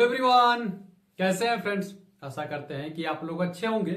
Hello everyone, कैसे हैं friends. आशा करते हैं कि आप लोग अच्छे होंगे।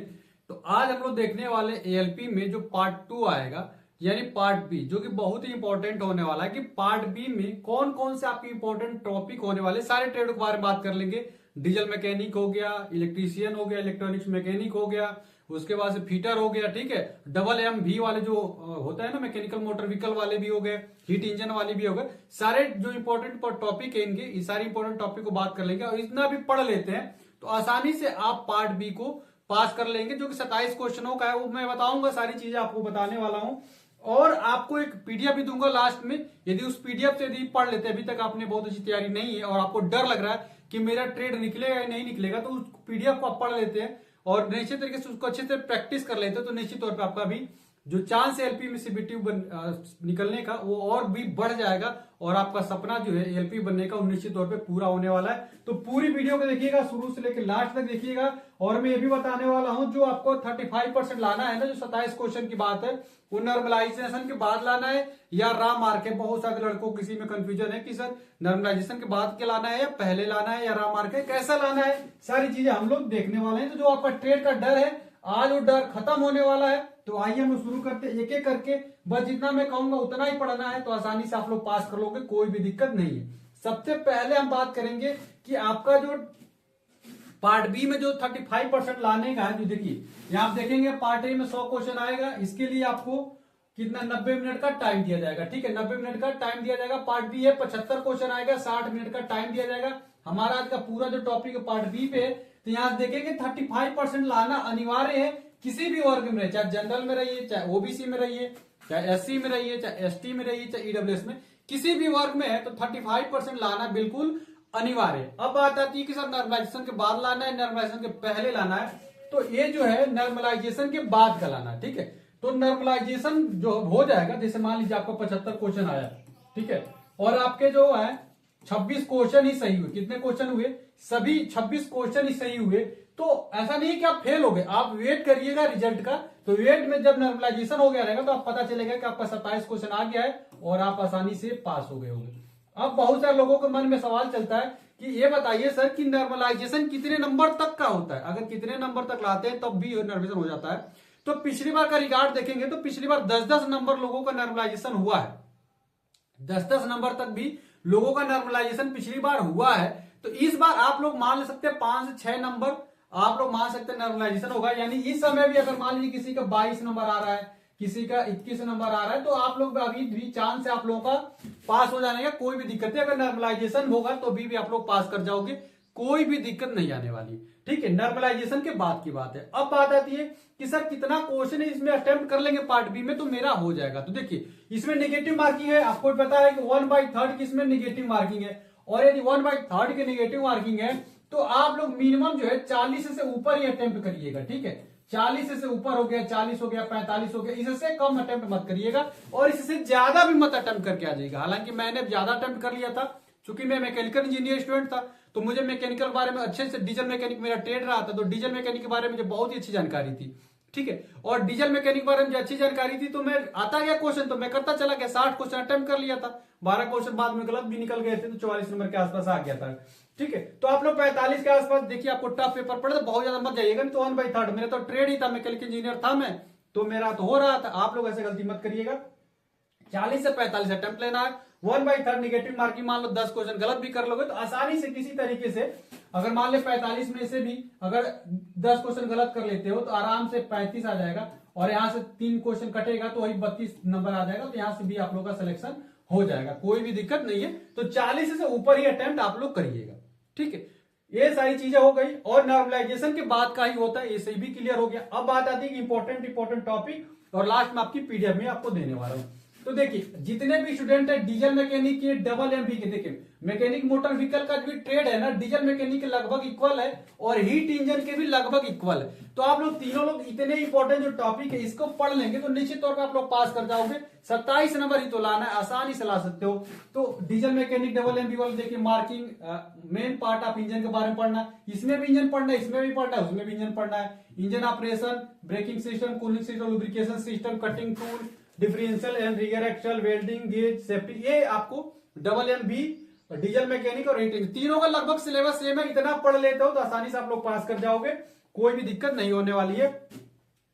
तो आज हम लोग देखने वाले एएलपी में जो पार्ट 2 आएगा यानी पार्ट बी, जो कि बहुत ही इंपॉर्टेंट होने वाला है कि पार्ट बी में कौन कौन से आपके इंपॉर्टेंट टॉपिक होने वाले, सारे ट्रेड के बारे में बात कर लेंगे। डीजल मैकेनिक हो गया, इलेक्ट्रीशियन हो गया, इलेक्ट्रॉनिक्स मैकेनिक हो गया, उसके बाद से फीटर हो गया, ठीक है। डबल एम भी वाले जो होता है ना, मैकेनिकल मोटर व्हीकल वाले भी हो गए, हीट इंजन वाले भी हो गए। सारे जो इंपॉर्टेंट टॉपिक है इनके, ये सारे इंपॉर्टेंट टॉपिक को बात कर लेंगे और इतना भी पढ़ लेते हैं तो आसानी से आप पार्ट बी को पास कर लेंगे, जो कि 27 क्वेश्चनों का है। वो मैं बताऊंगा, सारी चीजें आपको बताने वाला हूं और आपको एक पीडीएफ भी दूंगा लास्ट में। यदि उस पीडीएफ से यदि पढ़ लेते हैं, अभी तक आपने बहुत अच्छी तैयारी नहीं है और आपको डर लग रहा है कि मेरा ट्रेड निकलेगा या नहीं निकलेगा, तो उस पीडीएफ को आप पढ़ लेते हैं और निश्चित तरीके से उसको अच्छे से प्रैक्टिस कर लेते हैं, तो निश्चित तौर पे आपका भी जो चांस है एलपी में सीबीटी निकलने का वो और भी बढ़ जाएगा और आपका सपना जो है एलपी बनने का वो निश्चित तौर पे पूरा होने वाला है। तो पूरी वीडियो को देखिएगा, शुरू से लेकर लास्ट तक देखिएगा। और मैं ये भी बताने वाला हूं, जो आपको 35% लाना है ना, जो 27 क्वेश्चन की बात है, वो नॉर्मलाइजेशन के बाद लाना है या रा मार्क है। बहुत सारे लड़कों को किसी में कंफ्यूजन है कि सर नॉर्मलाइजेशन के बाद के लाना है या पहले लाना है या रा मार्क है, कैसा लाना है, सारी चीजें हम लोग देखने वाले हैं। तो जो आपका ट्रेड का डर है, आज वो डर खत्म होने वाला है। तो आइए हम शुरू करते हैं एक एक करके। बस जितना मैं कहूंगा उतना ही पढ़ना है, तो आसानी से आप लोग पास कर लोगे, कोई भी दिक्कत नहीं है। सबसे पहले हम बात करेंगे कि आपका जो पार्ट बी में जो 35% लाने का है, जो देखिए यहाँ आप देखेंगे पार्ट ए में 100 क्वेश्चन आएगा। इसके लिए आपको कितना 90 मिनट का टाइम दिया जाएगा, ठीक है। 90 मिनट का टाइम दिया जाएगा। पार्ट बी है 75 क्वेश्चन आएगा, 60 मिनट का टाइम दिया जाएगा। हमारा आज का पूरा जो टॉपिक है पार्ट बी पे, तो यहाँ देखेंगे 35% लाना अनिवार्य है किसी भी वर्ग में, चाहे जनरल में रहिए, चाहे ओबीसी में रहिए, चाहे एससी में रहिए, चाहे एसटी में रहिए, चाहे ईडब्ल्यूएस में, किसी भी वर्ग में है तो 35% लाना बिल्कुल अनिवार्य है। अब बात आती है कि सर नॉर्मलाइजेशन के बाद लाना है, नॉर्मलाइजेशन के पहले लाना है, तो ये जो है नॉर्मलाइजेशन के बाद का लाना है, ठीक है। तो नॉर्मलाइजेशन जो हो जाएगा, जैसे मान लीजिए आपको 75 क्वेश्चन आया, ठीक है, और आपके जो है 26 क्वेश्चन ही सही हुए। कितने क्वेश्चन हुए? सभी 26 क्वेश्चन ही सही हुए। तो ऐसा नहीं है कि आप फेल हो गए, आप वेट करिएगा रिजल्ट का। तो वेट में जब नॉर्मलाइजेशन हो गया रहेगा तो आप पता चलेगा कि आपका 27 क्वेश्चन आ गया है और आप आसानी से पास हो गए होंगे। अब बहुत सारे लोगों के मन में सवाल चलता है कि ये बताइए सर कि नॉर्मलाइजेशन कितने नंबर तक का होता है, अगर कितने नंबर तक लाते हैं तब भी नॉर्मलाइजेशन हो जाता है। तो पिछली बार का रिकॉर्ड देखेंगे तो पिछली बार 10-10 नंबर लोगों का नॉर्मलाइजेशन हुआ है। 10-10 नंबर तक भी लोगों का नॉर्मलाइजेशन पिछली बार हुआ है। तो इस बार आप लोग मान ले सकते हैं 5 से 6 नंबर आप लोग मान सकते हैं नॉर्मलाइजेशन होगा। यानी इस समय भी अगर मान लीजिए किसी का 22 नंबर आ रहा है, किसी का 21 नंबर आ रहा है, तो आप लोग अभी भी चांस है आप लोगों का पास हो जाने का, कोई भी दिक्कत नहीं। अगर नॉर्मलाइजेशन होगा तो भी आप लोग पास कर जाओगे, कोई भी दिक्कत नहीं आने वाली, ठीक है। नॉर्मलाइजेशन के बाद की बात है। अब बात आती है कि सर कितना क्वेश्चन है इसमें अटेम्प्ट कर लेंगे पार्ट बी में तो मेरा हो जाएगा। तो देखिए इसमें नेगेटिव मार्किंग है, आपको पता है कि 1/3 की इसमें नेगेटिव मार्किंग है, और यदि 1/3 की नेगेटिव मार्किंग है तो आप लोग मिनिमम जो है 40 से ऊपर ही अटेम्प्ट करिएगा, ठीक है। 40 से ऊपर हो गया, 40 हो गया, 45 हो गया, इससे कम अटेम्प्ट मत करिएगा और इससे ज्यादा भी मत अटेम्प्ट करके आ जाइएगा। हालांकि मैंने ज्यादा अटेम्प्ट कर लिया था, चूंकि मैं मैकेनिकल इंजीनियर स्टूडेंट था, तो मुझे मैकेनिकल बारे में अच्छे से, डीजल मैकेनिक मेरा ट्रेड रहा था, तो डीजल मैकेनिक के बारे में मुझे बहुत ही अच्छी जानकारी थी, ठीक है। और डीजल मैकेनिक के बारे में मुझे अच्छी जानकारी थी, तो मैं आता गया क्वेश्चन तो मैं करता चला गया। 60 क्वेश्चन अटेम्प्ट कर लिया था, 12 क्वेश्चन बाद में गलत भी निकल गए थे, तो 44 नंबर के आसपास आ गया था, ठीक है। तो आप लोग 45 के आसपास देखिए, आपको टफ पेपर पड़े तो बहुत ज्यादा मत जाइएगा, नहीं तो 1/3 मेरा तो ट्रेड ही था, मैकेनिकल इंजीनियर था मैं, तो मेरा तो हो रहा था। आप लोग ऐसे गलती मत करिएगा, 40 से 45 अटेम्प्ट लेना है। 1/3 नेगेटिव मार्किंग, मान लो 10 क्वेश्चन गलत भी कर लोगे तो आसानी से किसी तरीके से, अगर मान ले 45 में से भी अगर 10 क्वेश्चन गलत कर लेते हो तो आराम से 35 आ जाएगा, और यहां से 3 क्वेश्चन कटेगा तो वही 32 नंबर आ जाएगा, तो यहां से भी आप लोग का सिलेक्शन हो जाएगा, कोई भी दिक्कत नहीं है। तो 40 से ऊपर ही अटेम्प्ट आप लोग करिएगा, ठीक है। ये सारी चीजें हो गई और नॉर्मलाइजेशन के बाद का ही होता है, ये सही भी क्लियर हो गया। अब बात आती है इंपॉर्टेंट टॉपिक और लास्ट में आपकी पीडीएफ में आपको देने वाला हूं। तो देखिए जितने भी स्टूडेंट है डीजल मैकेनिक के, डबल एमबी के, देखिए मैकेनिक मोटर व्हीकल का जो ट्रेड है ना, डीजल मैकेनिक के लगभग इक्वल है और हीट इंजन के भी लगभग इक्वल है। तो आप लोग तीनों लोग इतने इंपॉर्टेंट जो टॉपिक है इसको पढ़ लेंगे तो निश्चित तौर पर आप लोग पास कर जाओगे। 27 नंबर ही तो लाना है, आसानी से ला सकते हो। तो डीजल मैकेनिक, डबल एमबी वाले देखिए marking, main part of engine के बारे में पढ़ना है, इसमें भी इंजन पढ़ना है, इसमें भी पढ़ना है, उसमें भी इंजन पढ़ना है। Engine operation, braking system, cooling system, lubrication system, cutting tool, differential and rear axle, welding, gauge, safety, ये आपको double M B diesel mechanic और हीट इंजन, तीनों का लगभग सिलेबस सेम है। इतना पढ़ लेते हो तो आसानी से आप लोग पास कर जाओगे, कोई भी दिक्कत नहीं होने वाली है।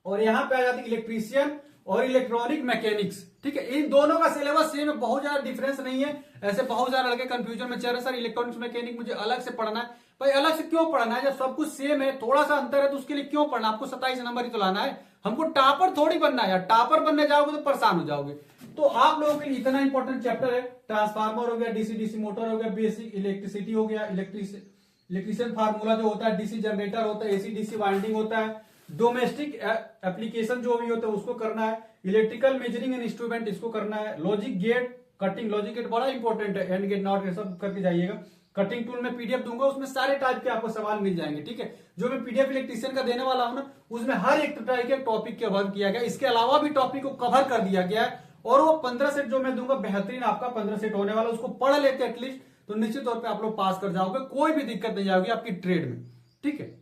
और यहाँ पे आ जाती है इलेक्ट्रीशियन और इलेक्ट्रॉनिक मैकेनिक्स, ठीक है। इन दोनों का सिलेबस सेम है, बहुत ज्यादा डिफरेंस नहीं है। ऐसे बहुत ज्यादा लड़के कंफ्यूजन में चल रहे, सर इलेक्ट्रॉनिक्स मैकेनिक मुझे अलग से पढ़ना है। भाई अलग से क्यों पढ़ना है, जब सब कुछ सेम है, थोड़ा सा अंतर है तो उसके लिए क्यों पढ़ना। आपको 27 नंबर ही तो लाना है, हमको टॉपर थोड़ी बनना है यार। टॉपर बनने जाओगे तो परेशान हो जाओगे। तो आप लोगों के लिए इतना इंपॉर्टेंट चैप्टर है। ट्रांसफार्मर हो गया, डीसी डीसी मोटर हो गया, बेसिक इलेक्ट्रिसिटी हो गया, इलेक्ट्रिशियन फार्मूला जो होता है, डीसी जनरेटर होता है, एसी डीसी वाइंडिंग होता है, डोमेस्टिक एप्लीकेशन जो भी होता है उसको करना है, इलेक्ट्रिकल मेजरिंग एंड इंस्ट्रूमेंट इसको करना है, logic gate cutting, logic gate बड़ा इंपॉर्टेंट है, एंड गेट नॉट गेट सब करके जाइएगा। कटिंग टूल में पीडीएफ दूंगा, उसमें सारे टाइप के आपको सवाल मिल जाएंगे, ठीक है। जो मैं पीडीएफ इलेक्ट्रिशियन का देने वाला हूं ना, उसमें हर एक टाइप के टॉपिक कवर किया गया, इसके अलावा भी टॉपिक को कवर कर दिया गया है। और वो 15 सेट जो मैं दूंगा बेहतरीन आपका 15 सेट होने वाला, उसको पढ़ लेते एटलीस्ट तो निश्चित तौर पे आप लोग पास कर जाओगे, कोई भी दिक्कत नहीं आएगी आपकी ट्रेड में, ठीक है।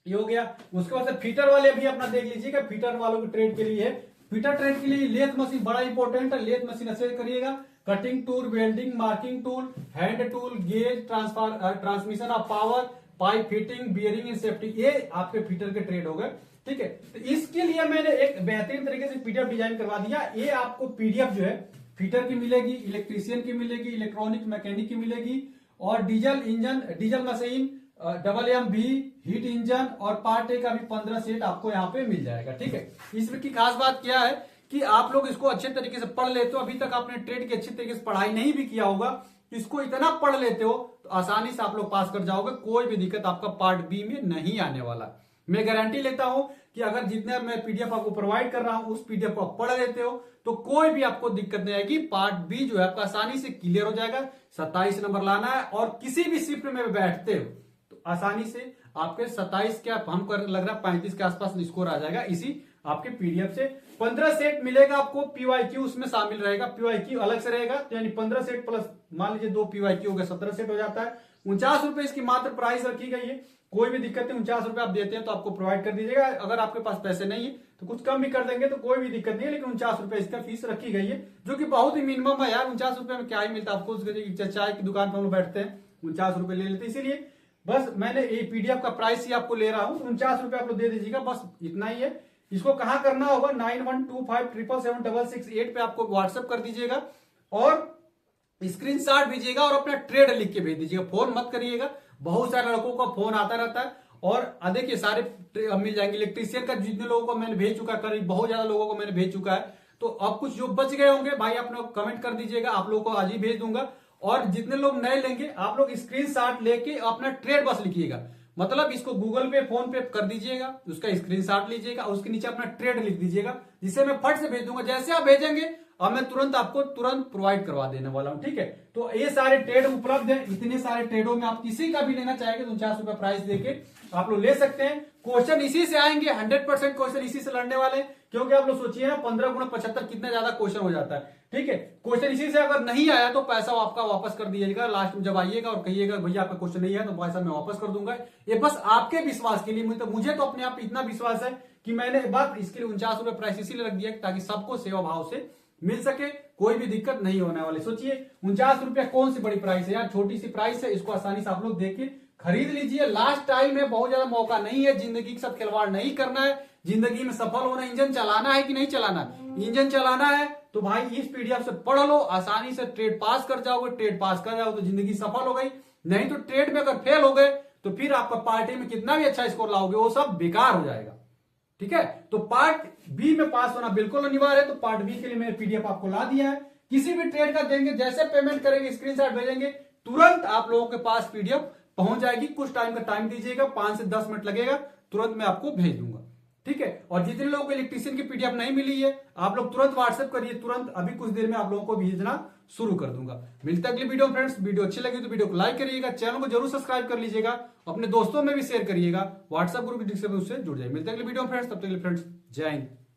ये हो गया। उसके बाद फीटर वाले भी अपना देख लीजिएगा, फीटर वालों की ट्रेड के लिए है। फीटर ट्रेड के लिए लेथ मशीन बड़ा इंपॉर्टेंट है, लेथ मशीन अच्छे करिएगा। Cutting tool, welding, marking tool, hand tool, gauge, transmission of power, pipe fitting, bearing and safety, ये आपके फीटर के ट्रेड हो गए, ठीक है। तो इसके लिए मैंने एक बेहतरीन तरीके से पीडीएफ डिजाइन करवा दिया। ये आपको पीडीएफ जो है फीटर की मिलेगी, इलेक्ट्रीशियन की मिलेगी, इलेक्ट्रॉनिक मैकेनिक की मिलेगी, और diesel engine, diesel machine, WM भी, हीट इंजन और पार्ट ए का भी 15 सेट आपको यहाँ पे मिल जाएगा, ठीक है। इसमें की खास बात क्या है कि आप लोग इसको अच्छे तरीके से पढ़ लेते हो। अभी तक आपने ट्रेड की अच्छी तरीके से पढ़ाई नहीं भी किया होगा, इसको इतना पढ़ लेते हो तो आसानी से आप लोग पास कर जाओगे, कोई भी दिक्कत आपका पार्ट बी में नहीं आने वाला। मैं गारंटी लेता हूं कि अगर जितने मैं पीडीएफ आपको प्रोवाइड कर रहा हूं उस पीडीएफ को आप पढ़ लेते हो तो कोई भी आपको दिक्कत नहीं आएगी। पार्ट बी जो है आपका आसानी से क्लियर हो जाएगा। 27 नंबर लाना है और किसी भी शिफ्ट में बैठते हो तो आसानी से आपके 27 के हम कर लग रहा है 35 के आसपास स्कोर आ जाएगा इसी आपके पीडीएफ से। 15 सेट मिलेगा आपको, पीवाईक्यू उसमें शामिल रहेगा, पीवाईक्यू अलग से रहेगा, तो यानी 15 सेट प्लस मान लीजिए 2 पीवाईक्यू हो गया, 17 सेट हो जाता है। 49 रुपए इसकी मात्र प्राइस रखी गई है, कोई भी दिक्कत नहीं। 49 रुपए आप देते हैं तो आपको प्रोवाइड कर दीजिएगा। अगर आपके पास पैसे नहीं है तो कुछ कम भी कर देंगे तो कोई भी दिक्कत नहीं है, लेकिन 49 रुपए इसका फीस रखी गई है, जो कि बहुत ही मिनिमम है यार। 49 रुपए में क्या ही मिलता है आपको, चाय की दुकान पर हम लोग बैठते हैं 49 रुपए ले लेते हैं। इसीलिए बस मैंने ये पीडीएफ का प्राइस ही आपको ले रहा हूं, 49 रुपए आप लोग दे दीजिएगा, बस इतना ही है। इसको कहां करना होगा, 9125777768 पे आपको व्हाट्सएप कर दीजिएगा और स्क्रीनशॉट भेजिएगा और अपना ट्रेड लिख के भेज दीजिएगा, फोन मत करिएगा। बहुत सारे लड़कों का फोन आता रहता है और देखिए सारे मिल जाएंगे। इलेक्ट्रीशियन का जितने लोगों को मैंने भेज चुका, करीब बहुत ज्यादा लोगों को मैंने भेज चुका है, तो अब कुछ जो बच गए होंगे भाई आप लोग कमेंट कर दीजिएगा, आप लोगों को आज ही भेज दूंगा। और जितने लोग नए लेंगे आप लोग स्क्रीनशॉट लेके अपना ट्रेड बस लिखिएगा, मतलब इसको गूगल पे फोन पे कर दीजिएगा, उसका स्क्रीनशॉट लीजिएगा, उसके नीचे अपना ट्रेड लिख दीजिएगा, जिसे मैं फट से भेज दूंगा। जैसे आप भेजेंगे और मैं तुरंत आपको तुरंत प्रोवाइड करवा देने वाला हूं, ठीक है। तो ये सारे ट्रेड उपलब्ध है, इतने सारे ट्रेडों में आप किसी का भी लेना चाहेंगे तो 49 रुपए प्राइस देके आप लोग ले सकते हैं। क्वेश्चन इसी से आएंगे, 100% क्वेश्चन इसी से लड़ने वाले हैं, क्योंकि आप लोग सोचिए ना 15 गुणा 75 कितना ज्यादा क्वेश्चन हो जाता है, ठीक है। क्वेश्चन इसी से अगर नहीं आया तो पैसा आपका वापस कर दीजिएगा, लास्ट में जब आइएगा और कहिएगा भैया आपका क्वेश्चन नहीं आया तो पैसा मैं वापस कर दूंगा। ये बस आपके विश्वास के लिए, मुझे तो अपने आप इतना विश्वास है कि मैंने बात इसके लिए 49 रुपए प्राइस इसीलिए रख दिया ताकि सबको सेवा भाव से मिल सके, कोई भी दिक्कत नहीं होने वाली। सोचिए 49 रुपया कौन सी बड़ी प्राइस है यार, छोटी सी प्राइस है, इसको आसानी से आप लोग देख के खरीद लीजिए। लास्ट टाइम में बहुत ज्यादा मौका नहीं है, जिंदगी के साथ खिलवाड़ नहीं करना है, जिंदगी में सफल होना। इंजन चलाना है कि नहीं चलाना, इंजन चलाना है तो भाई इस पीडीएफ से पढ़ लो, आसानी से ट्रेड पास कर जाओगे। ट्रेड पास कर जाओ तो जिंदगी सफल हो गई, नहीं तो ट्रेड में अगर फेल हो गए तो फिर आपका पार्टी में कितना भी अच्छा स्कोर लाओगे वो सब बेकार हो जाएगा, ठीक है। तो पार्ट बी में पास होना बिल्कुल अनिवार्य है, तो पार्ट बी के लिए मैंने पीडीएफ आपको ला दिया है। किसी भी ट्रेड का देंगे, जैसे पेमेंट करेंगे स्क्रीनशॉट भेजेंगे, तुरंत आप लोगों के पास पीडीएफ पहुंच जाएगी। कुछ टाइम का टाइम दीजिएगा, 5 से 10 मिनट लगेगा, तुरंत मैं आपको भेज दूंगा, ठीक है। और जितने लोगों को इलेक्ट्रीशियन की पीडीएफ नहीं मिली है आप लोग तुरंत व्हाट्सएप करिए, तुरंत अभी कुछ देर में आप लोगों को भेजना शुरू कर दूंगा। मिलता है अगली वीडियो में फ्रेंड्स। वीडियो अच्छी लगी तो वीडियो को लाइक करिएगा, चैनल को जरूर सब्सक्राइब कर लीजिएगा, अपने दोस्तों में भी शेयर करिएगा, व्हाट्सएप ग्रुप के से जुड़ जाए। मिलते हैं अगली वीडियो में फ्रेंड्स, तब तक के लिए फ्रेंड्स जय हिंद।